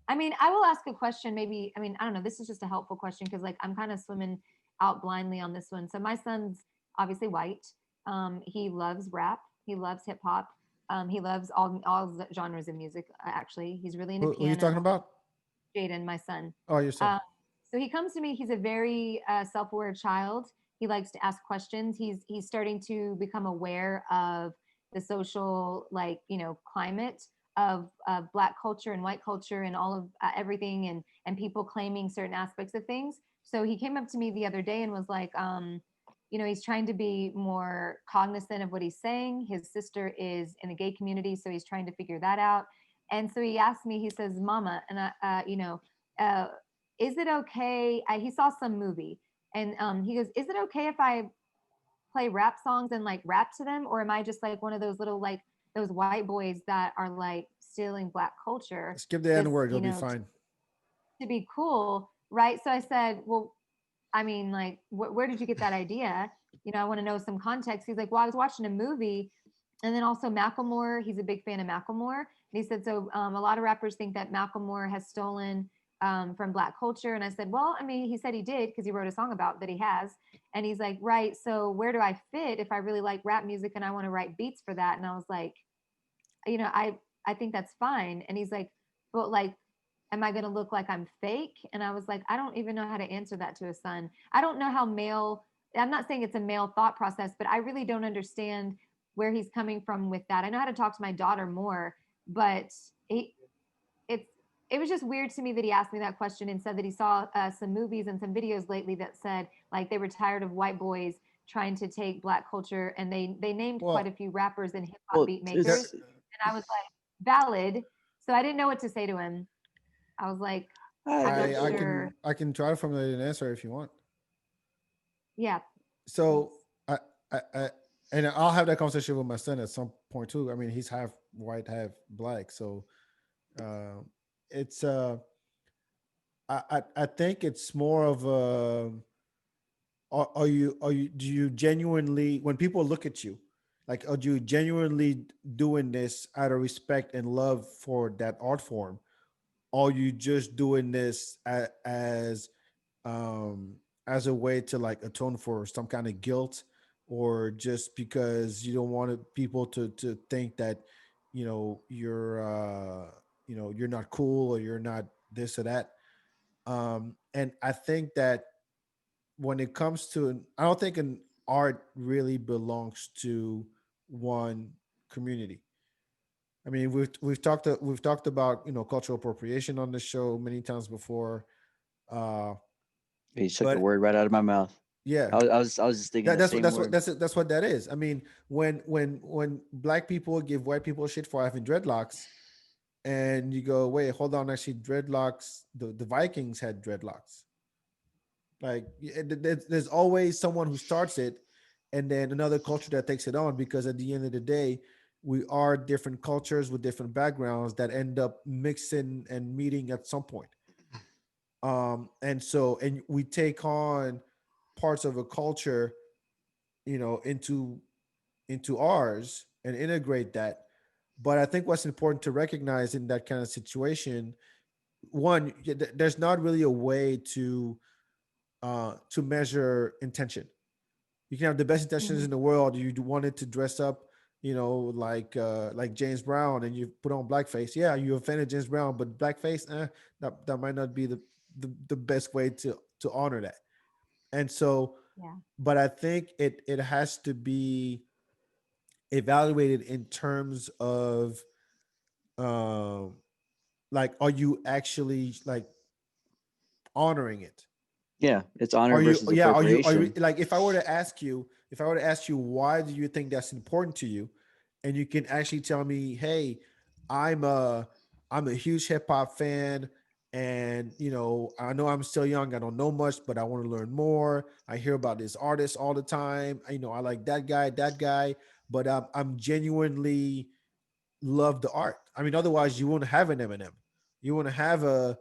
I mean, I will ask a question. Maybe, I mean, I don't know. This is just a helpful question because, like, I'm kind of swimming out blindly on this one. So my son's obviously white. He loves rap. He loves hip hop. He loves all genres of music. Actually, he's really into Who are you talking piano. about? Jaden, my son. Oh, your son. Um, so he comes to me. He's a very self-aware child. He likes to ask questions. He's starting to become aware of the social, like, climate of Black culture and white culture and all of everything, and people claiming certain aspects of things. So he came up to me the other day and was like, he's trying to be more cognizant of what he's saying. His sister is in the gay community, so he's trying to figure that out. And so he asked me, he says, "Mama," and uh, is it okay? He saw some movie, and he goes, "Is it okay if I play rap songs and like rap to them, or am I just like one of those little like those white boys that are like stealing Black culture, Skip the N just word. You'll be fine. to be cool, right?" So I said, "Well, I mean, like, where did you get that idea? I want to know some context." He's like, "Well, I was watching a movie." And then also Macklemore, he's a big fan of Macklemore. And he said, so a lot of rappers think that Macklemore has stolen from Black culture. And I said, well, I mean, he said he did because he wrote a song about that he has. And he's like, right. So where do I fit if I really like rap music and I want to write beats for that? And I was like, I think that's fine. And he's like, but like, am I going to look like I'm fake? And I was like, I don't even know how to answer that to a son. I don't know how male, I'm not saying it's a male thought process, but I really don't understand where he's coming from with that. I know how to talk to my daughter more, but he, it's, it was just weird to me that he asked me that question and said that he saw some movies and some videos lately that said like they were tired of white boys trying to take Black culture, and they named quite a Well, few rappers and hip hop Well, beat makers, there, it's and I was like, valid. So I didn't know what to say to him. I was like, I, I'm I, not I sure. can try to formulate an answer if you want. Yeah, So thanks. I and I'll have that conversation with my son at some point too. I mean, he's half white, half black, so uh, it's I think it's more of a are you do you genuinely when people look at you like are you genuinely doing this out of respect and love for that art form, or are you just doing this um as a way to like atone for some kind of guilt, or just because you don't want people to think that you're not cool or you're not this or that. And I think that when it comes to I don't think an art really belongs to one community. I mean, we've talked about cultural appropriation on the show many times before. Uh, you took the but word right out of my mouth. yeah, I was just thinking the same word. that's what that is. I mean, when black people give white people shit for having dreadlocks, and you go, wait, hold on, actually, dreadlocks. The Vikings had dreadlocks. Like there's always someone who starts it, and then another culture that takes it on. Because at the end of the day, we are different cultures with different backgrounds that end up mixing and meeting at some point. And we take on parts of a culture, into ours and integrate that. But I think what's important to recognize in that kind of situation, one, there's not really a way to measure intention. You can have the best intentions Mm-hmm. in the world. You wanted to dress up, like James Brown, and you put on blackface. Yeah, you offended James Brown, but blackface, that might not be the best way to honor that. And so, Yeah. but I think it has to be evaluated in terms of, um, like, are you actually like honoring it? Yeah, it's honor versus Are you appropriation. like, if I were to ask you why do you think that's important to you, and you can actually tell me, hey, i'm a I'm a huge hip-hop fan, and I know I'm still young, I don't know much, but I want to learn more. I hear about this artist all the time, I like that guy, but I'm genuinely love the art. I mean, otherwise you wouldn't have an Eminem, you wouldn't have a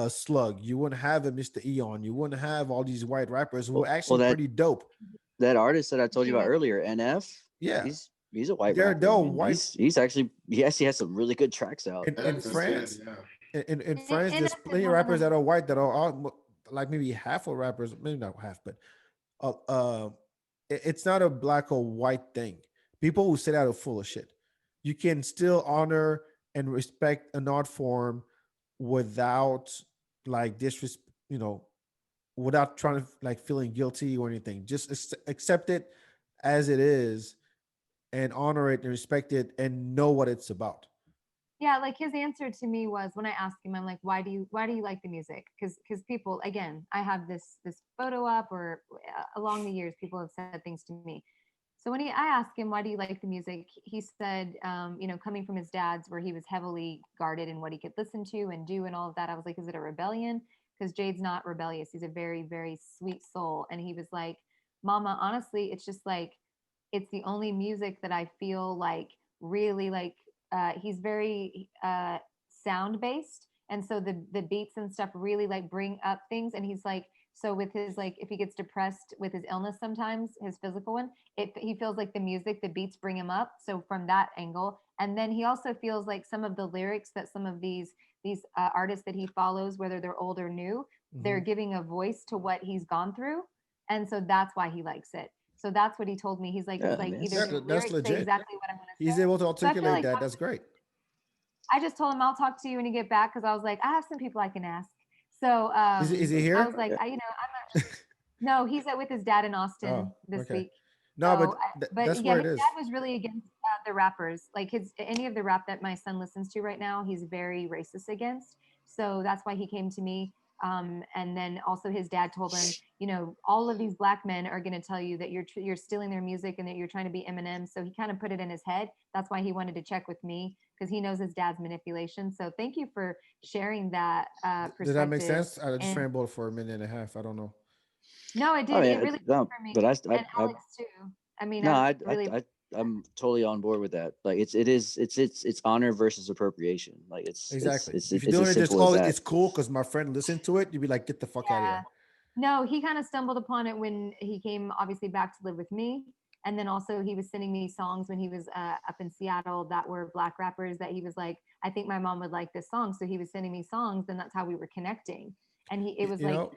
Slug, you wouldn't have a Mr. Eon, you wouldn't have all these white rappers who are Well, actually pretty dope. that artist that I told you about Yeah. earlier, NF, Yeah, he's a white they're rapper, they're and white he's actually he actually has some really good tracks out. in That's good. France. Yeah. in France, And there's plenty of one of rappers them. that are white that are all, like maybe half of rappers, maybe not half, but uh, uh, it's not a black or white thing. People who say that are full of shit. You can still honor and respect an art form without like disrespect, without trying to like feeling guilty or anything. Just accept it as it is and honor it and respect it and know what it's about. Yeah, like his answer to me was when I asked him, I'm like, why do you like the music? Because people, again, I have this photo up, or along the years, people have said things to me. So I asked him, why do you like the music? He said, coming from his dad's, where he was heavily guarded in what he could listen to and do and all of that. I was like, is it a rebellion? Because Jade's not rebellious. He's a very, very sweet soul. And he was like, Mama, honestly, it's just like, it's the only music that I feel like really like. He's very sound based, and so the beats and stuff really like bring up things. And he's like, so with his, like, if he gets depressed with his illness, sometimes his physical one, he feels like the music, the beats bring him up. So from that angle, and then he also feels like some of the lyrics that some of these artists that he follows, whether they're old or new, they're Mhm. giving a voice to what he's gone through, and so that's why he likes it. So that's what he told me. He's Yeah, I like, mean, either it's, the That's lyrics say legit. exactly what I want to He's say. able to So I feel articulate like that. That's great. I just told him I'll talk to you when you get back, because I was like, I have some people I can ask. So Is he I here? was like, yeah. no, he's with his dad in Oh, Austin this okay. week. No, So, but but that's yeah, where his it is. dad was really against the rappers. Like any of the rap that my son listens to right now, he's very racist against. So that's why he came to me. And then also his dad told him, all of these black men are going to tell you that you're stealing their music and that you're trying to be Eminem. So he kind of put it in his head. That's why he wanted to check with me, because he knows his dad's manipulation. So thank you for sharing that Did that make perspective. sense? I just And rambled for a minute and a half. I don't know. no, it I did. mean, It really did no, for me, but and Alex too. I mean, no, I really. I'm totally on board with that. Like it's honor versus appropriation. Like Exactly. If you're it's doing as it just, simple as oh, that. it's cool because my friend listened to it, you'd be like, get the fuck out of Yeah. here. No, he kind of stumbled upon it when he came obviously back to live with me. And then also he was sending me songs when he was up in Seattle that were black rappers that he was like, I think my mom would like this song. So he was sending me songs, and that's how we were connecting. And it was You like, know,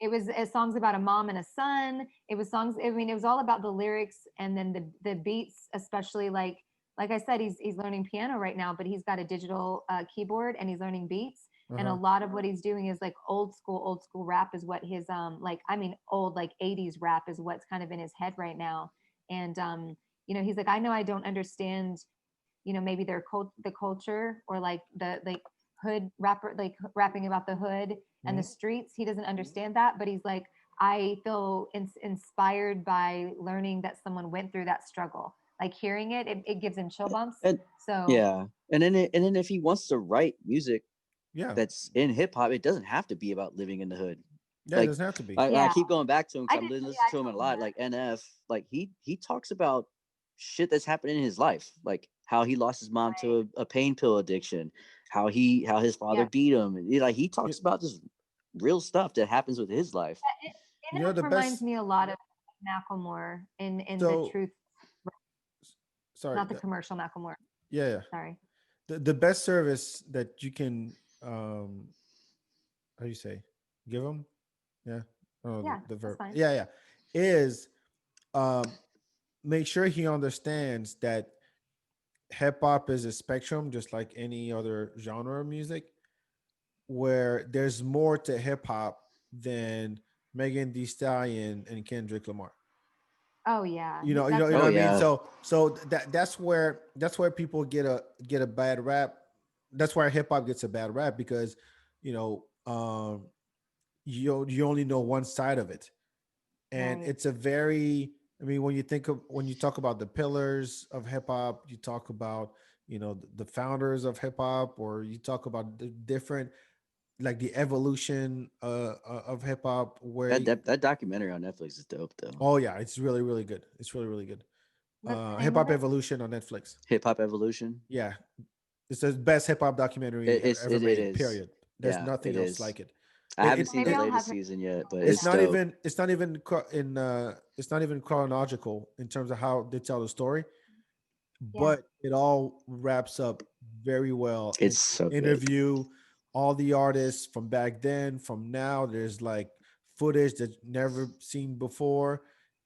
it was songs about a mom and a son. It was songs. I mean, it was all about the lyrics, and then the beats, especially like I said, he's learning piano right now, but he's got a digital keyboard and he's learning beats. And a uh-huh. lot of what he's doing is like old school rap is what his like, I mean, old like 80s rap is what's kind of in his head right now. And he's like, I know I don't understand, maybe the culture, or like the like hood rapper, like rapping about the hood and the Mhm. streets. He doesn't understand that, but he's like, I feel inspired by learning that someone went through that struggle. Like hearing it gives him chill bumps. And So yeah, and then if he wants to write music Yeah. that's in hip hop, it doesn't have to be about living in the hood. Yeah, it Like doesn't have to be. I yeah, keep going back to him I because I'm did. listening Yeah, I to him a told him lot. that. Like NF, like he talks about shit that's happened in his life, like how he lost his mom Right. to a pain pill addiction, how his father Yeah. beat him. Like he You, talks about just real stuff that happens with his life. you know NF the reminds best. me a lot of Macklemore in the So truth, sorry. not the commercial Macklemore. Yeah, yeah. Sorry. The best service that you can how do you say, give them, yeah, oh, Yeah, the that's verb, fine. yeah, yeah, is um make sure he understands that hip hop is a spectrum just like any other genre of music, where there's more to hip hop than Megan Thee Stallion and Kendrick Lamar. Oh yeah, You that's know Oh what I mean. yeah, So that's where people get a bad rap. That's why hip hop gets a bad rap because, you know, you only know one side of it, and right. it's a very. I mean, when you talk about the pillars of hip hop, you talk about, the founders of hip hop, or you talk about the different, like the evolution of hip hop. that documentary on Netflix is dope though. Oh yeah, it's really really good. It's really really good. What's the Hip name of Hop it? Evolution on Netflix. Hip Hop Evolution. Yeah, it's the best hip hop documentary ever It made. is. Period. There's Yeah, nothing it else is. like it. I It, haven't it, Well, seen the maybe it I'll latest have him. season yet, but it's it's not dope. even it's not even it's not even chronological in terms of how they tell the story, Yeah. but it all wraps up very well. It's And so good. interview all the artists from back then, from now. There's like footage that never seen before.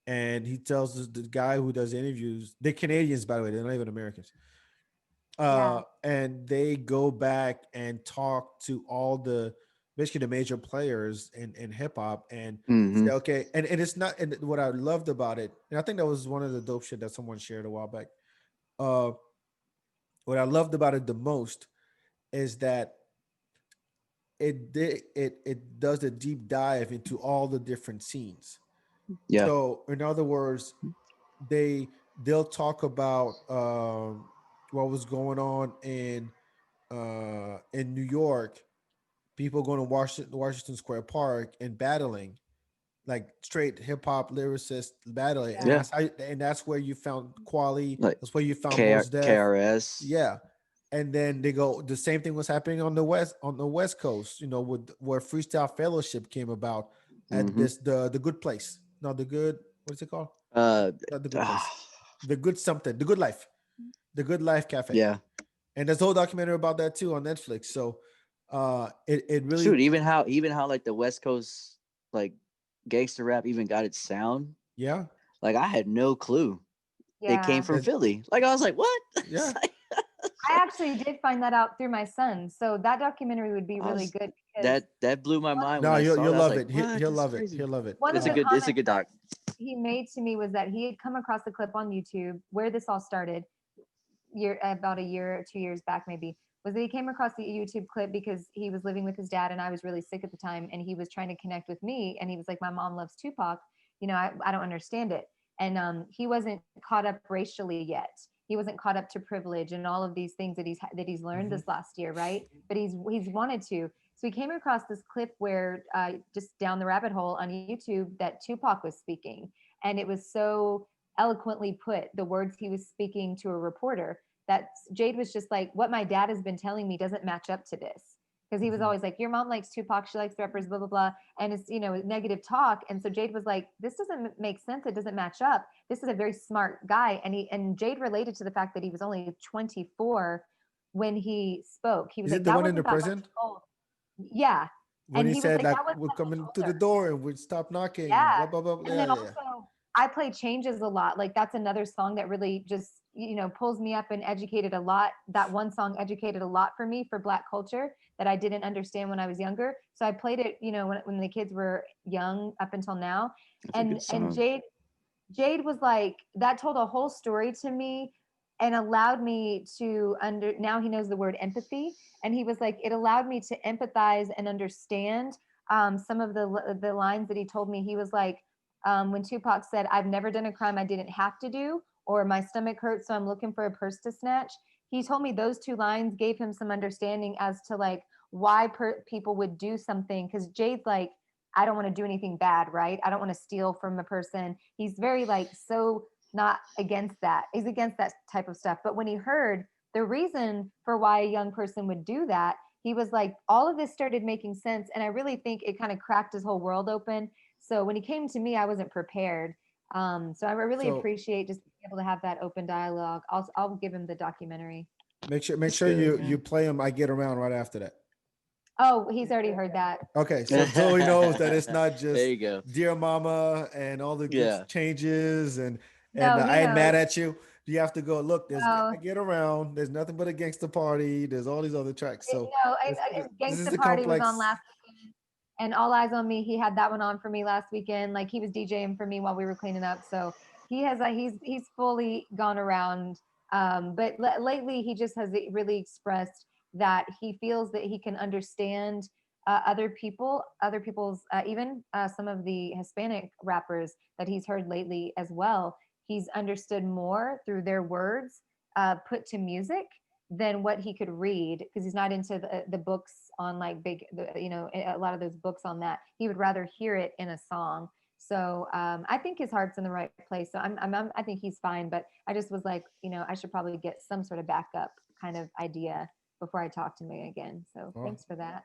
And he tells us the guy who does interviews, they're Canadians, by the way, they're not even Americans. Yeah. And they go back and talk to all the basically the major players in hip hop and say, Hmm. okay, and it's not, and what I loved about it, and I think that was one of the dope shit that someone shared a while back. Uh, what I loved about it the most is that it does a deep dive into all the different scenes. Yeah. So in other words, they they'll talk about what was going on in New York, people going to Washington Square Park and battling like straight hip hop lyricists battling, and Yeah. Yeah. that's where you found Quali. Like That's where you found Mos Def. KRS. Yeah, and then they go. The same thing was happening on the West Coast. You know, with where Freestyle Fellowship came about at Hmm. this the good place. No, the good. What is it called? Uh, Not the good place. ah, The good something. The good life. The good life cafe. yeah. And there's a whole documentary about that too on Netflix. So, it really, Shoot, even how like the West Coast like gangster rap even got its sound. yeah, Like I had no clue. It came Yeah. from and Philly. Like I was like, what? yeah. It's like- I actually did find that out through my son. So that documentary would be I really was good because that blew my one mind when No, I saw you'll that. I was love like, it. what? He'll That's love it. crazy. He'll love it. one of It's a the Uh, good comments doc. he made to me was that he had come across a clip on YouTube where this all started about a year or 2 years back maybe, was that he came across the YouTube clip because he was living with his dad and I was really sick at the time and he was trying to connect with me and he was like, my mom loves Tupac, I don't understand it. And he wasn't caught up racially yet. He wasn't caught up to privilege and all of these things that he's learned mhm. this last year, right? But he's wanted to. So he came across this clip where just down the rabbit hole on YouTube that Tupac was speaking, and it was so eloquently put, the words he was speaking to a reporter, that Jade was just like, what my dad has been telling me doesn't match up to this. Because he was Mhm. always like, your mom likes Tupac, she likes rappers, blah, blah, blah. And it's, negative talk. And so Jade was like, this doesn't make sense. It doesn't match up. This is a very smart guy. And Jade related to the fact that he was only 24 when he spoke. He was Is it like, the that one in the wasn't that much prison old. Yeah. when And he he was said like, like that wasn't we're that much coming to the older. door and we'd stop knocking and Yeah. blah blah blah. And Yeah, then yeah, yeah. also, I play Changes a lot. Like that's another song that really just, pulls me up and educated a lot. That one song educated a lot for me for Black culture that I didn't understand when I was younger. So I played it, when the kids were young up until now. That's a And good and song. Jade was like, that told a whole story to me and allowed me to now he knows the word empathy. And he was like, it allowed me to empathize and understand some of the lines that he told me. He was like, when Tupac said, I've never done a crime I didn't have to do, or my stomach hurts, so I'm looking for a purse to snatch. He told me those two lines gave him some understanding as to like why people would do something. Cause Jade's like, I don't want to do anything bad, right? I don't want to steal from a person. He's very like so not against that. He's against that type of stuff. But when he heard the reason for why a young person would do that, he was like, all of this started making sense. And I really think it kind of cracked his whole world open. So when he came to me, I wasn't prepared. So I really So appreciate just being able to have that open dialogue. I'll give him the documentary. make That's sure good, you man. play him. I get around right after that. Oh, he's already heard that. Okay, so Zoe knows that it's not There just you go. dear mama and all the good Yeah. changes and No, he I ain't knows. mad at you. You have to go look. There's No, I get around. There's nothing but a gangster party. There's all these other tracks. So no, this is Gangsta the Party was on complex. last weekend, and All Eyes on Me. He had that one on for me last weekend. Like he was DJing for me while we were cleaning up. So he's fully gone around. But lately, he just has really expressed that he feels that he can understand other people's, even some of the Hispanic rappers that he's heard lately as well. He's understood more through their words put to music than what he could read because he's not into the books on like a lot of those books on that. He would rather hear it in a song. So I think his heart's in the right place. So I think he's fine. But I just was like, I should probably get some sort of backup kind of idea before I talk to him again. So Oh, thanks for that.